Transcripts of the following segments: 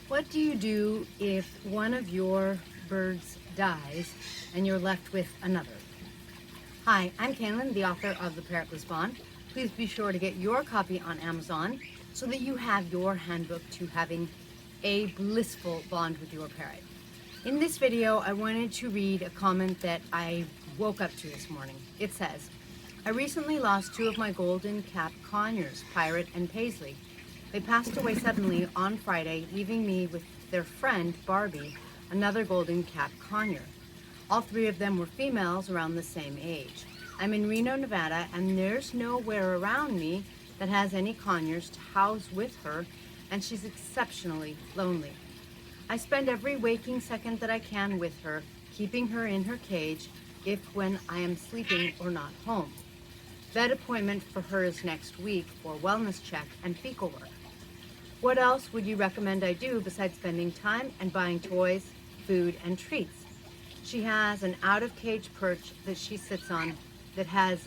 What do you do if one of your birds dies and you're left with another? Hi, I'm Kaylin, the author of the Parrot Bliss Bond. Please be sure to get your copy on Amazon so that you have your handbook to having a blissful bond with your parrot. In this video, I wanted to read a comment that I woke up to this morning. It says, I recently lost two of my golden cap conures, Pirate and Paisley. They passed away suddenly on Friday, leaving me with their friend, Barbie, another golden cap conure. All three of them were females around the same age. I'm in Reno, Nevada, and there's nowhere around me that has any conures to house with her, and she's exceptionally lonely. I spend every waking second that I can with her, keeping her in her cage if when I am sleeping or not home. Vet appointment for her is next week for wellness check and fecal work. What else would you recommend I do besides spending time and buying toys, food, and treats? She has an out-of-cage perch that she sits on that has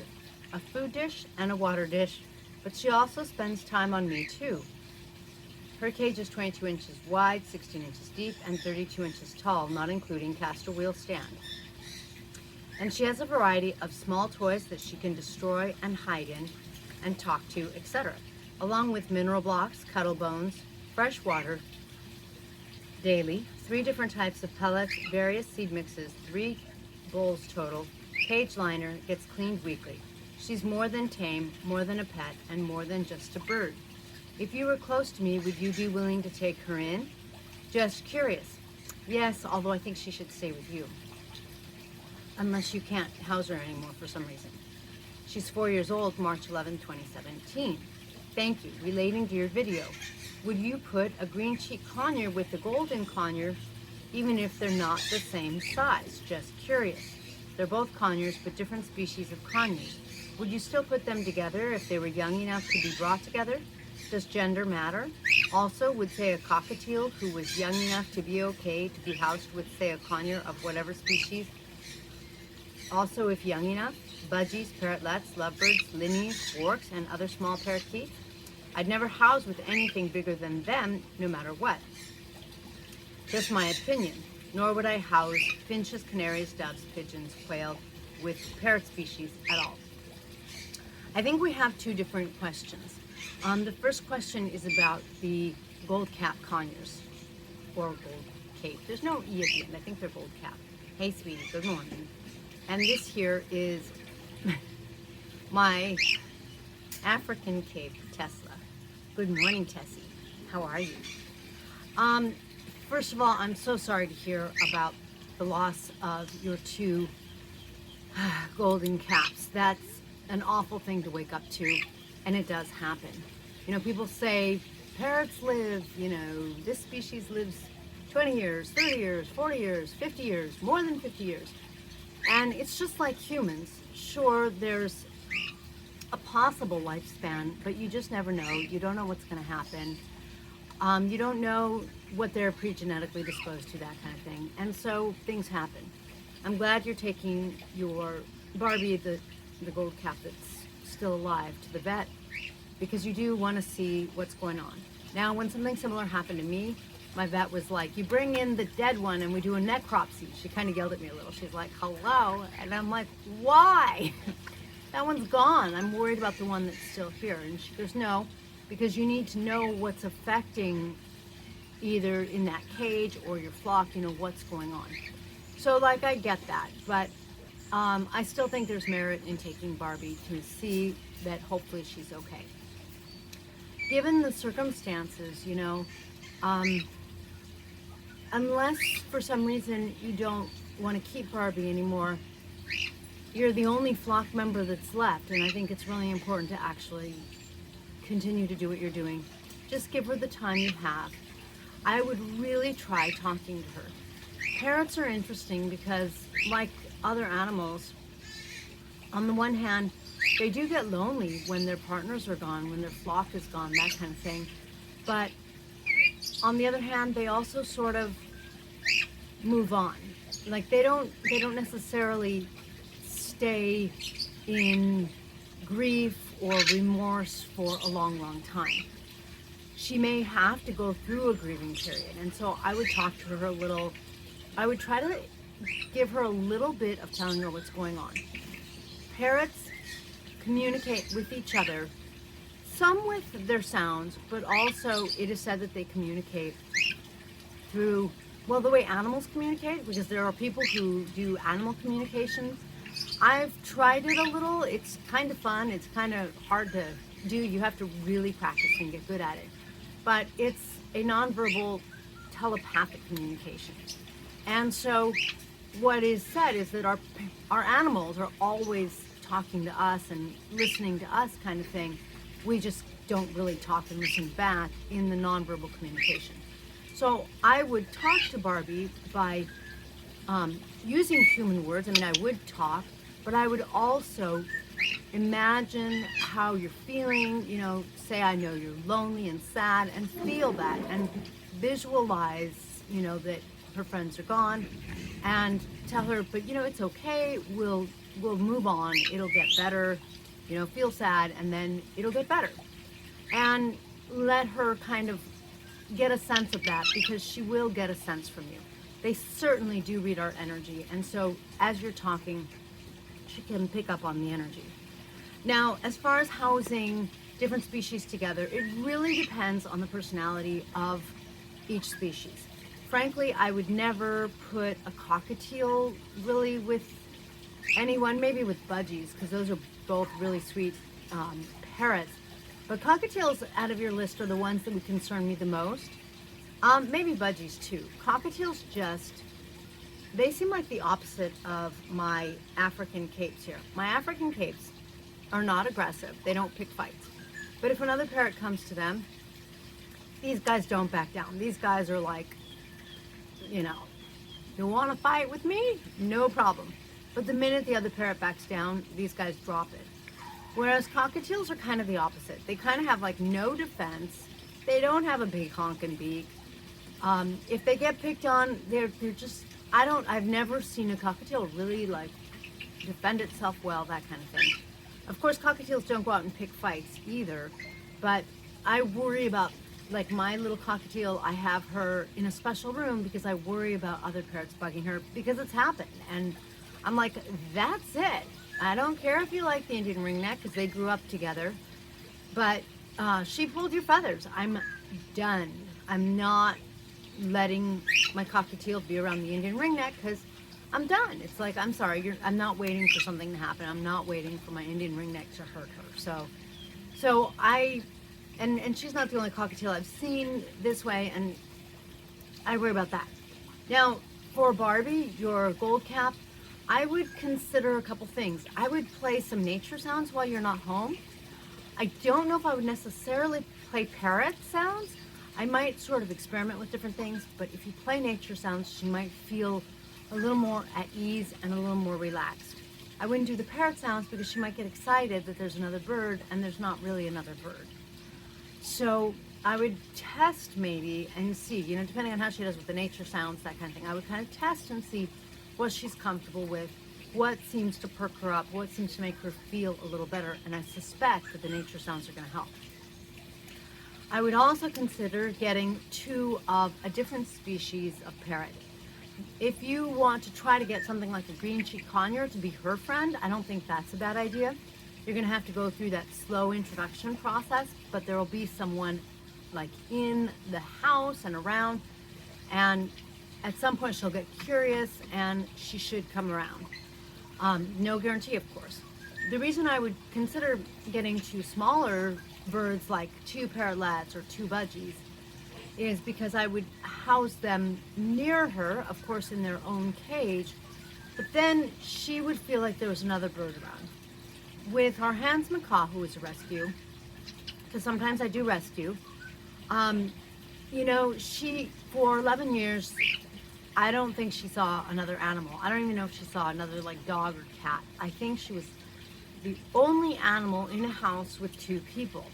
a food dish and a water dish, but she also spends time on me too. Her cage is 22 inches wide, 16 inches deep, and 32 inches tall, not including caster wheel stand. And she has a variety of small toys that she can destroy and hide in and talk to, etc., along with mineral blocks, cuddle bones, fresh water daily, 3 different types of pellets, various seed mixes, 3 bowls total, cage liner, gets cleaned weekly. She's more than tame, more than a pet, and more than just a bird. If you were close to me, would you be willing to take her in? Just curious. Yes, although I think she should stay with you. Unless you can't house her anymore for some reason. She's 4 years old, March 11, 2017. Thank you. Relating to your video, would you put a green cheek conure with the golden conure, even if they're not the same size? Just curious. They're both conures, but different species of conures. Would you still put them together if they were young enough to be brought together? Does gender matter? Also, would say a cockatiel who was young enough to be okay to be housed with, say, a conure of whatever species? Also, if young enough, budgies, parrotlets, lovebirds, linneys, forks, and other small parakeets? I'd never house with anything bigger than them, no matter what. Just my opinion. Nor would I house finches, canaries, doves, pigeons, quail with parrot species at all. I think we have 2 different questions. The first question is about the gold cap conures, or gold cape. There's no E at the end. I think they're gold cap. Hey, sweetie, good morning. And this here is my African cape, Tesla. Good morning, Tessie. How are you? First of all, I'm so sorry to hear about the loss of your 2 golden caps. That's an awful thing to wake up to, and it does happen. You know, people say parrots live, this species lives 20 years, 30 years, 40 years, 50 years, more than 50 years. And it's just like humans. Sure, there's a possible lifespan, but you just never know. You don't know what's going to happen. You don't know what they're pre-genetically disposed to, that kind of thing. And so things happen. I'm glad you're taking your Barbie, the gold cap that's still alive, to the vet, because you do want to see what's going on. Now, when something similar happened to me, my vet was like, you bring in the dead one and we do a necropsy. She kind of yelled at me a little. She's like, hello? And I'm like, why? That one's gone. I'm worried about the one that's still here. And she goes, no, because you need to know what's affecting either in that cage or your flock, what's going on. So, I get that. But I still think there's merit in taking Barbie to see that hopefully she's okay. Given the circumstances, unless for some reason you don't want to keep Barbie anymore, you're the only flock member that's left, and I think it's really important to actually continue to do what you're doing. Just give her the time you have. I would really try talking to her. Parrots are interesting because, like other animals, on the one hand, they do get lonely when their partners are gone, when their flock is gone, that kind of thing. But on the other hand, they also sort of move on. They don't necessarily stay in grief or remorse for a long, long time. she may have to go through a grieving period. And so I would talk to her a little, I would try to give her a little bit of telling her what's going on. Parrots communicate with each other, some with their sounds, but also it is said that they communicate through, well, the way animals communicate, because there are people who do animal communications. I've tried it a little. It's kind of fun. It's kind of hard to do. You have to really practice and get good at it. But it's a nonverbal telepathic communication. And so what is said is that our animals are always talking to us and listening to us, kind of thing. We just don't really talk and listen back in the nonverbal communication. So I would talk to Barbie by using human words. I mean, I would talk, but I would also imagine how you're feeling, you know, say I know you're lonely and sad, and feel that and visualize, you know, that her friends are gone, and tell her, but you know, it's okay, we'll move on, it'll get better, you know, feel sad and then it'll get better. And let her kind of get a sense of that, because she will get a sense from you. They certainly do read our energy, and so as you're talking, she can pick up on the energy. Now, as far as housing different species together, it really depends on the personality of each species. Frankly, I would never put a cockatiel really with anyone, maybe with budgies, because those are both really sweet parrots. But cockatiels out of your list are the ones that would concern me the most. Maybe budgies too. Cockatiels they seem like the opposite of my African capes here. My African capes are not aggressive. They don't pick fights. But if another parrot comes to them, these guys don't back down. These guys are like, you know, you want to fight with me? No problem. But the minute the other parrot backs down, these guys drop it. Whereas cockatiels are kind of the opposite. They kind of have like no defense. They don't have a big honking beak. If they get picked on, they're just, I've never seen a cockatiel really like defend itself well, that kind of thing. Of course, cockatiels don't go out and pick fights either, but I worry about, like my little cockatiel, I have her in a special room because I worry about other parrots bugging her, because it's happened. And I'm like, that's it. I don't care if you like the Indian ringneck, because they grew up together, but she pulled your feathers. I'm done. I'm not letting my cockatiel be around the Indian ringneck, because I'm done. It's like, I'm sorry, I'm not waiting for something to happen. I'm not waiting for my Indian ringneck to hurt her. So and she's not the only cockatiel I've seen this way, and I worry about that. Now, for Barbie, your gold cap, I would consider a couple things. I would play some nature sounds while you're not home. I don't know if I would necessarily play parrot sounds. I might sort of experiment with different things, but if you play nature sounds, she might feel a little more at ease and a little more relaxed. I wouldn't do the parrot sounds because she might get excited that there's another bird, and there's not really another bird. So I would test maybe and see, you know, depending on how she does with the nature sounds, that kind of thing. I would kind of test and see what she's comfortable with, what seems to perk her up, what seems to make her feel a little better, and I suspect that the nature sounds are going to help. I would also consider getting 2 of a different species of parrot. If you want to try to get something like a green-cheeked conure to be her friend, I don't think that's a bad idea. You're going to have to go through that slow introduction process, but there will be someone like in the house and around, and at some point she'll get curious and she should come around. No guarantee, of course. The reason I would consider getting 2 smaller birds, like 2 parrotlets or 2 budgies, is because I would house them near her, of course in their own cage, but then she would feel like there was another bird around. With our Hans macaw, who is a rescue, because sometimes I do rescue, you know, she, for 11 years, I don't think she saw another animal. I don't even know if she saw another like dog or cat. I think she was the only animal in a house with 2 people.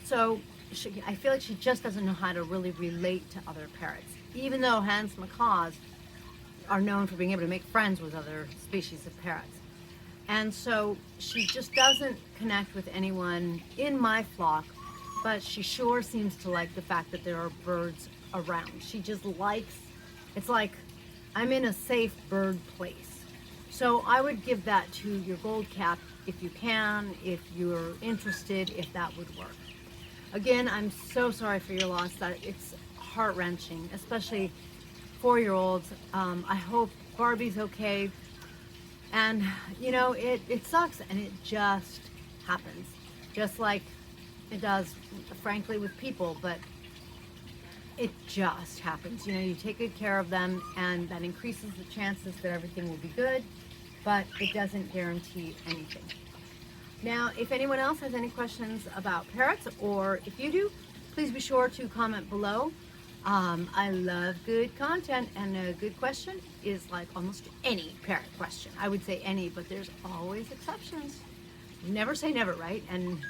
So I feel like she just doesn't know how to really relate to other parrots, even though Hans macaws are known for being able to make friends with other species of parrots. And so she just doesn't connect with anyone in my flock but she sure seems to like the fact that there are birds around. She just likes, it's like, I'm in a safe bird place. So I would give that to your gold cap if you can, if you're interested, if that would work. Again, I'm so sorry for your loss. That it's heart-wrenching, especially 4-year-olds. I hope Barbie's okay. And you know, it sucks, and it just happens, just like it does, frankly, with people. But it just happens. You know, you take good care of them, and that increases the chances that everything will be good, but it doesn't guarantee anything. Now, if anyone else has any questions about parrots, or if you do, please be sure to comment below. I love good content, and a good question is like almost any parrot question. I would say any, but there's always exceptions. Never say never, right? And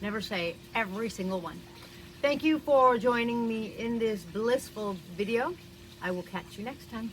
never say every single one. Thank you for joining me in this blissful video. I will catch you next time.